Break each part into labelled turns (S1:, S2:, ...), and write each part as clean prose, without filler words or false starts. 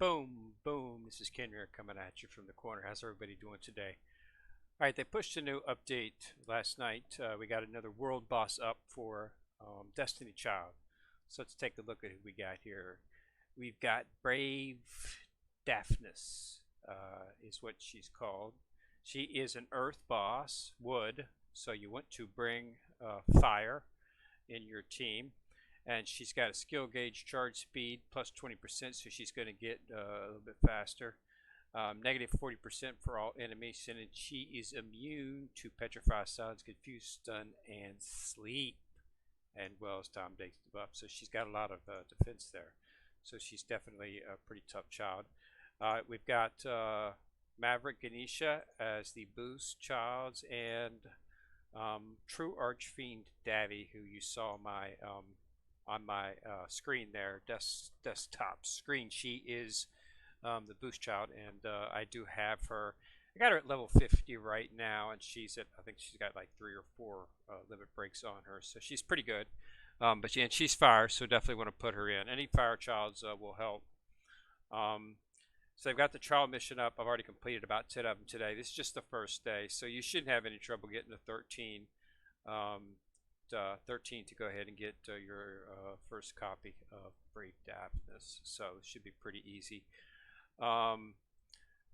S1: Boom, boom. This is Ken here coming at you from the corner. How's everybody doing today? All right, they pushed a new update last night. We got another world boss up for Destiny Child. So let's take a look at who we got here. We've got Brave Daphnis, is what she's called. She is an earth boss, wood, so you want to bring fire in your team. And she's got a skill gauge charge speed plus 20%, so she's going to get a little bit faster. Negative 40% for all enemies, and she is immune to petrify, silence, confuse, stun, and sleep, and well as Tom takes the buff. So she's got a lot of defense there. So she's definitely a pretty tough child. We've got Maverick Ganesha as the boost child, and True Archfiend Davy, who you saw on my screen there, desktop screen. She is the boost child, and I do have her. I got her at level 50 right now, and she's at, I think she's got like 3 or 4 limit breaks on her, so she's pretty good. And she's fire, so definitely want to put her in. Any fire childs will help. So they've got the trial mission up. I've already completed about 10 of them today. This is just the first day, so you shouldn't have any trouble getting to 13. 13 to go ahead and get your first copy of Brave Daphnis, so it should be pretty easy.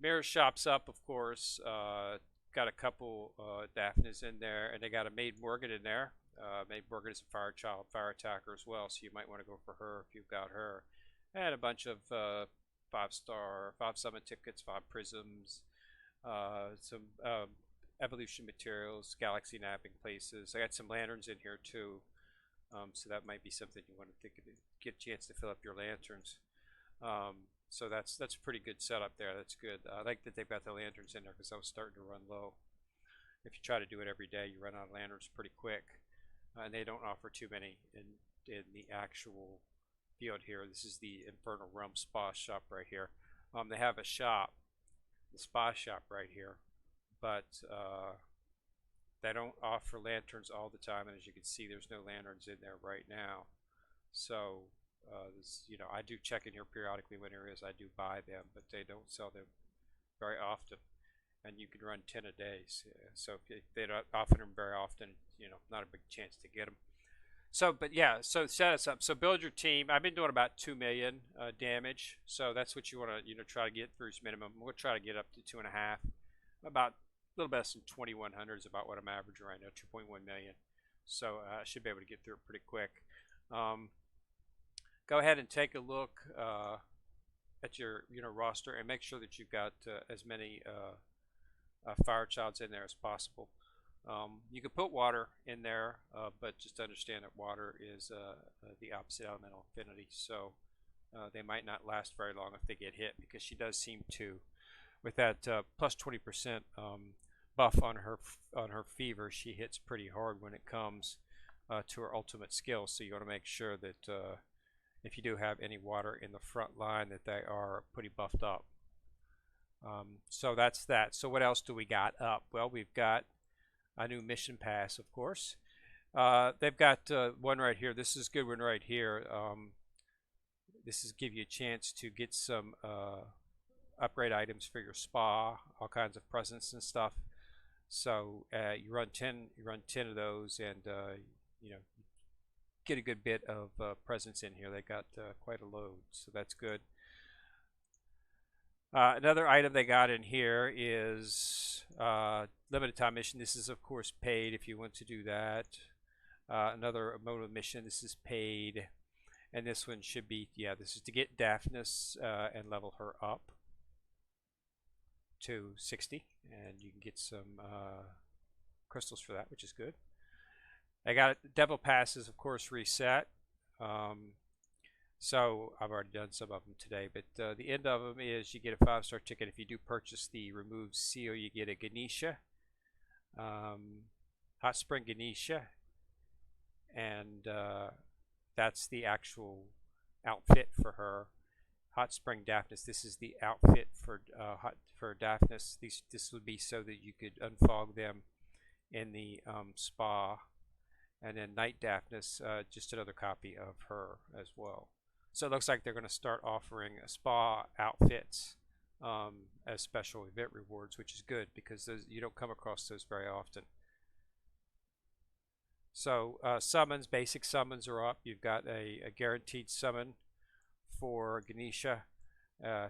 S1: Mirror Shop's up, of course. Got a couple Daphnis in there, and they got a Maid Morgan in there. Maid Morgan is a fire child, fire attacker as well, so you might want to go for her if you've got her. And a bunch of 5-star, 5 summon tickets, 5 prisms, some evolution materials, galaxy napping places. I got some lanterns in here too, so that might be something you want to think of, get a chance to fill up your lanterns. So that's a pretty good setup there. That's good. I like that they've got the lanterns in there because I was starting to run low. If you try to do it every day, you run out of lanterns pretty quick, and they don't offer too many in the actual field here. This is the Infernal Realm Spa Shop right here. They have a shop, the Spa Shop right here, but they don't offer lanterns all the time, and as you can see, there's no lanterns in there right now. So I do check in here periodically when there is. I do buy them, but they don't sell them very often, and you can run 10 a day. So if they don't offer them very often, not a big chance to get them. So, but yeah, so set us up. So build your team. I've been doing about 2 million damage, so that's what you want to try to get through minimum. We'll try to get up to 2.5, about a little less than 2,100 is about what I'm averaging right now, 2.1 million. So I should be able to get through it pretty quick. Go ahead and take a look at your roster and make sure that you've got as many fire childs in there as possible. You can put water in there, but just understand that water is the opposite elemental affinity, so they might not last very long if they get hit, because she does seem to, with that plus 20% buff on her fever, she hits pretty hard when it comes to her ultimate skill. So you want to make sure that if you do have any water in the front line, that they are pretty buffed up. So that's that. So what else do we got up? Well, we've got a new mission pass, of course. They've got one right here. This is a good one right here. This is give you a chance to get some upgrade items for your spa, all kinds of presents and stuff. So you run 10 of those, and get a good bit of presents in here. They got quite a load, so that's good. Another item they got in here is limited time mission. This is of course paid if you want to do that. Another mode of mission. This is paid, and this one should be, this is to get Daphnis and level her up to 60, and you can get some crystals for that, which is good. I got devil passes, of course, reset. So I've already done some of them today, but the end of them is you get a 5-star ticket. If you do purchase the removed seal, you get a Ganesha, Hot Spring Ganesha, and that's the actual outfit for her. Hot Spring Daphnis. This is the outfit for Daphnis. This would be so that you could unfog them in the spa, and then Night Daphnis, just another copy of her as well. So it looks like they're going to start offering spa outfits as special event rewards, which is good because those, you don't come across those very often. So summons, basic summons are up. You've got a guaranteed summon for Ganesha.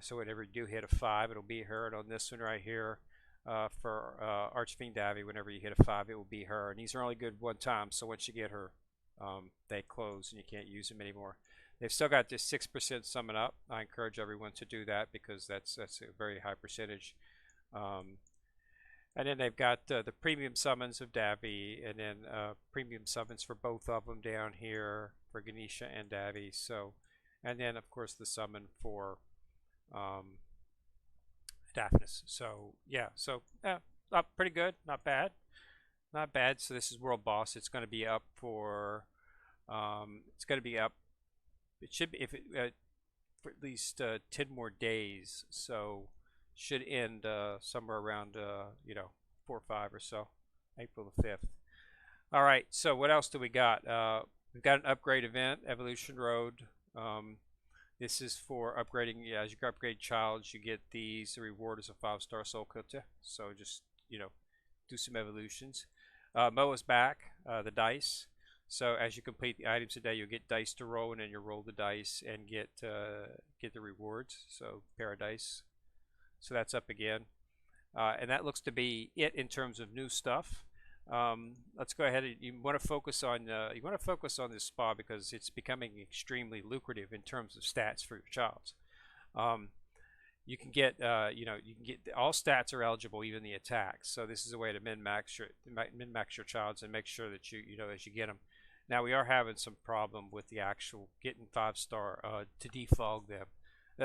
S1: So whenever you do hit a 5, it'll be her. And on this one right here, for Archfiend Davi, whenever you hit a 5, it will be her. And these are only good one time, so once you get her, they close and you can't use them anymore. They've still got this 6% summon up. I encourage everyone to do that because that's a very high percentage. And then they've got the premium summons of Davi, and then premium summons for both of them down here for Ganesha and Davi. So, and then of course the summon for Daphnis. So yeah, so up pretty good, not bad, not bad. So this is World Boss. It's going to be up for it's going to be up. It should be if it for at least 10 more days. So should end somewhere around 4 or 5 or so, April the 5th. All right. So what else do we got? We've got an upgrade event, Evolution Road. This is for upgrading. Yeah, as you upgrade childs, you get these. The reward is a 5-star soul Kota. So just do some evolutions. Moa's back. The dice. So as you complete the items today, you'll get dice to roll, and then you roll the dice and get the rewards. So paradise. So that's up again, and that looks to be it in terms of new stuff. Let's go ahead. You want to focus on this spa because it's becoming extremely lucrative in terms of stats for your child. You can get all stats are eligible, even the attacks. So this is a way to min-max your childs and make sure that you as you get them. Now we are having some problem with the actual getting 5-star to defog them.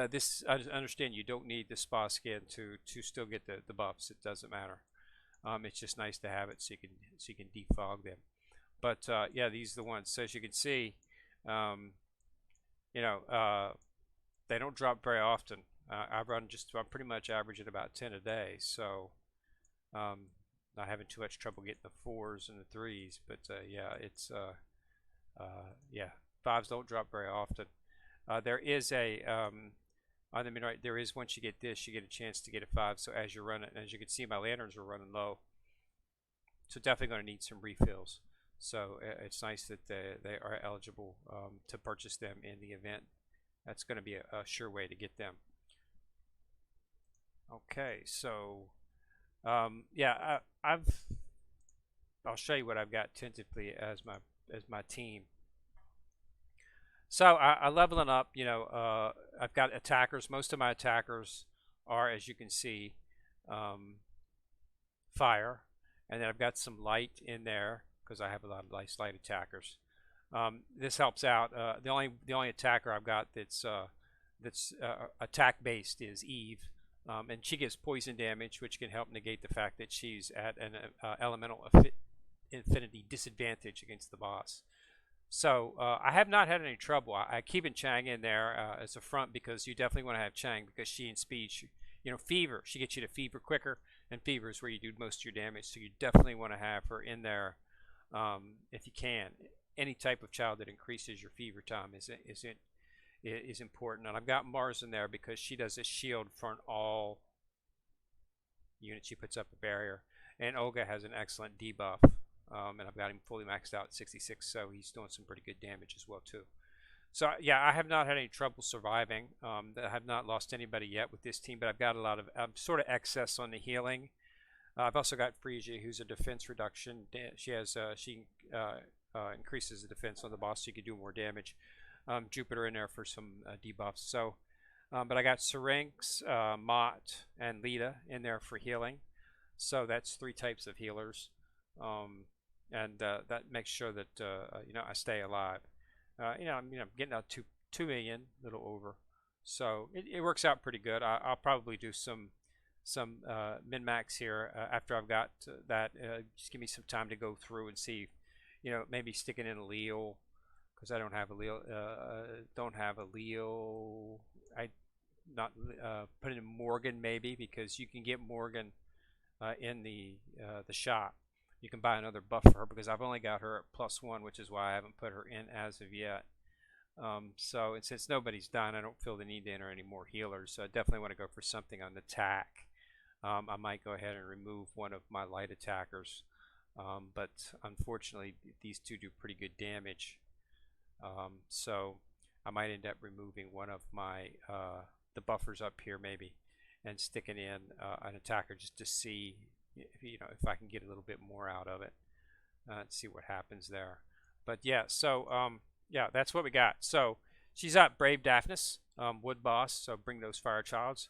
S1: This I understand you don't need the spa skin to still get the buffs. It doesn't matter. It's just nice to have it so you can defog them. But yeah, these are the ones. So as you can see, they don't drop very often. I'm pretty much averaging about 10 a day. So not having too much trouble getting the 4s and the 3s. But yeah, it's yeah, 5s don't drop very often. There is a on the mid right, there is, once you get this, you get a chance to get a 5. So as you run it, as you can see, my lanterns are running low. So definitely going to need some refills. So it's nice that they are eligible to purchase them in the event. That's going to be a sure way to get them. Okay, so yeah, I'll show you what I've got tentatively as my team. So I'm leveling up. I've got attackers. Most of my attackers are, as you can see, fire, and then I've got some light in there because I have a lot of light attackers. This helps out. The only attacker I've got that's attack based is Eve, and she gives poison damage, which can help negate the fact that she's at an elemental affinity disadvantage against the boss. So I have not had any trouble. I keep Chang in there as a front because you definitely want to have Chang because she and speed, fever, she gets you to fever quicker, and fever is where you do most of your damage. So you definitely want to have her in there if you can. Any type of child that increases your fever time is important. And I've got Mars in there because she does a shield for an all unit. She puts up a barrier, and Olga has an excellent debuff. And I've got him fully maxed out at 66, so he's doing some pretty good damage as well too. So yeah, I have not had any trouble surviving. I have not lost anybody yet with this team, but I've got a lot of sort of excess on the healing. I've also got Frisia, who's a defense reduction. She increases the defense on the boss, so you can do more damage. Jupiter in there for some debuffs. So, but I got Syrinx, Mott, and Lita in there for healing. So that's 3 types of healers. And that makes sure that I stay alive. I'm getting out 2 million, a little over, so it works out pretty good. I'll probably do some min max here after I've got that. Just give me some time to go through and see, maybe sticking in a Leo because I don't have a Leo. I not put in Morgan maybe because you can get Morgan in the shop. You can buy another buff for her because I've only got her at +1, which is why I haven't put her in as of yet. So, and since nobody's done, I don't feel the need to enter any more healers. So I definitely want to go for something on the attack. I might go ahead and remove one of my light attackers. But unfortunately, these two do pretty good damage. So I might end up removing one of my the buffers up here maybe, and sticking in an attacker just to see if I can get a little bit more out of it, and see what happens there. But yeah, so yeah, that's what we got. So she's up, Brave Daphnis, Wood Boss. So bring those Fire Childs,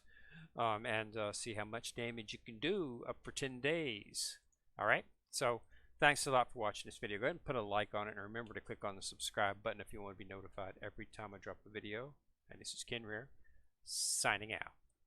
S1: and see how much damage you can do up for 10 days. All right. So thanks a lot for watching this video. Go ahead and put a like on it, and remember to click on the subscribe button if you want to be notified every time I drop a video. And this is Ken Rear, signing out.